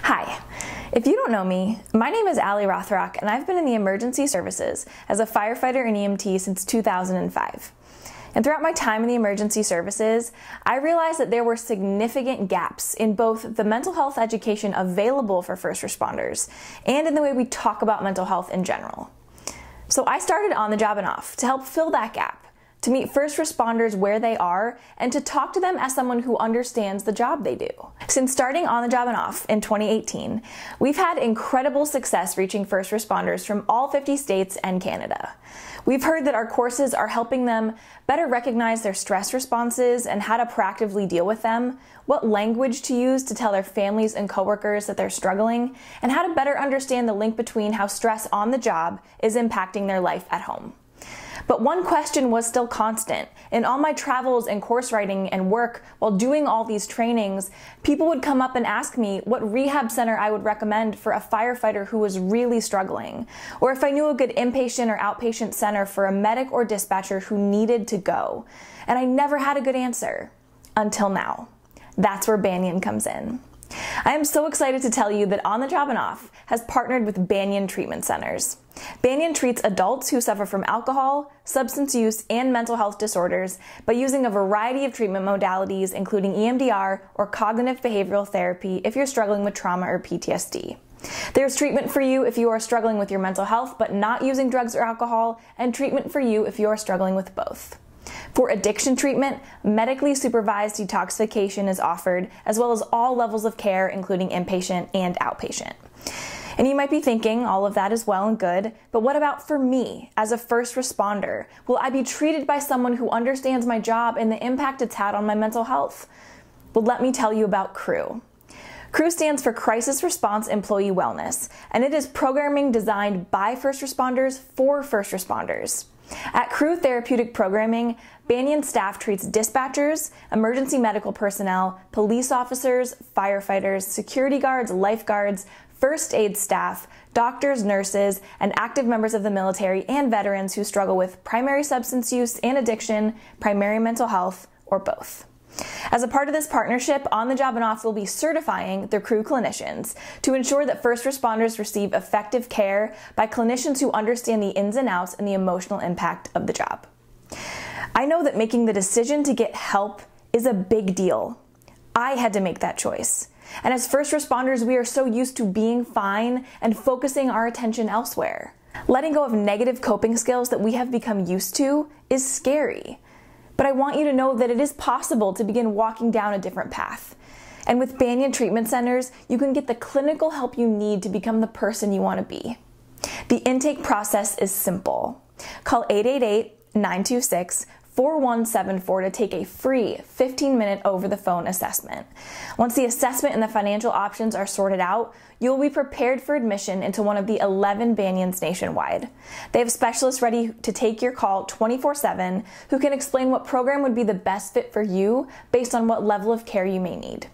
Hi. If you don't know me, my name is Allie Rothrock, and I've been in the emergency services as a firefighter and EMT since 2005. And throughout my time in the emergency services, I realized that there were significant gaps in both the mental health education available for first responders and in the way we talk about mental health in general. So I started On the Job and Off to help fill that gap, to meet first responders where they are, and to talk to them as someone who understands the job they do. Since starting On the Job and Off in 2018, we've had incredible success reaching first responders from all 50 states and Canada. We've heard that our courses are helping them better recognize their stress responses and how to proactively deal with them, what language to use to tell their families and coworkers that they're struggling, and how to better understand the link between how stress on the job is impacting their life at home. But one question was still constant. In all my travels and course writing and work while doing all these trainings, people would come up and ask me what rehab center I would recommend for a firefighter who was really struggling, or if I knew a good inpatient or outpatient center for a medic or dispatcher who needed to go. And I never had a good answer. Until now. That's where Banyan comes in. I am so excited to tell you that On the Job and Off has partnered with Banyan Treatment Centers. Banyan treats adults who suffer from alcohol, substance use, and mental health disorders by using a variety of treatment modalities, including EMDR or cognitive behavioral therapy if you're struggling with trauma or PTSD. There's treatment for you if you are struggling with your mental health but not using drugs or alcohol, and treatment for you if you are struggling with both. For addiction treatment, medically supervised detoxification is offered, as well as all levels of care, including inpatient and outpatient. And you might be thinking, all of that is well and good, but what about for me as a first responder? Will I be treated by someone who understands my job and the impact it's had on my mental health? Well, let me tell you about C.R.E.W. C.R.E.W stands for Crisis Response Employee Wellness, and it is programming designed by first responders for first responders. At C.R.E.W Therapeutic Programming, Banyan staff treats dispatchers, emergency medical personnel, police officers, firefighters, security guards, lifeguards, first aid staff, doctors, nurses, and active members of the military and veterans who struggle with primary substance use and addiction, primary mental health, or both. As a part of this partnership, On the Job and Off will be certifying their C.R.E.W clinicians to ensure that first responders receive effective care by clinicians who understand the ins and outs and the emotional impact of the job. I know that making the decision to get help is a big deal. I had to make that choice. And as first responders, we are so used to being fine and focusing our attention elsewhere. Letting go of negative coping skills that we have become used to is scary. But I want you to know that it is possible to begin walking down a different path. And with Banyan Treatment Centers, you can get the clinical help you need to become the person you want to be. The intake process is simple. Call 888-926-4174 to take a free 15-minute over-the-phone assessment. Once the assessment and the financial options are sorted out, you'll be prepared for admission into one of the 11 Banyans nationwide. They have specialists ready to take your call 24/7 who can explain what program would be the best fit for you based on what level of care you may need.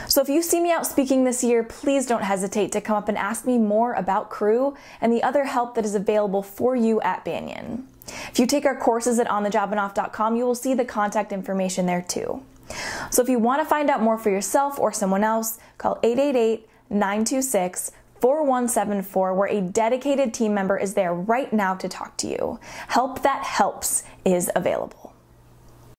So if you see me out speaking this year, please don't hesitate to come up and ask me more about C.R.E.W and the other help that is available for you at Banyan. If you take our courses at onthejobandoff.com, you will see the contact information there too. So if you want to find out more for yourself or someone else, call 888-926-4174, where a dedicated team member is there right now to talk to you. Help that helps is available.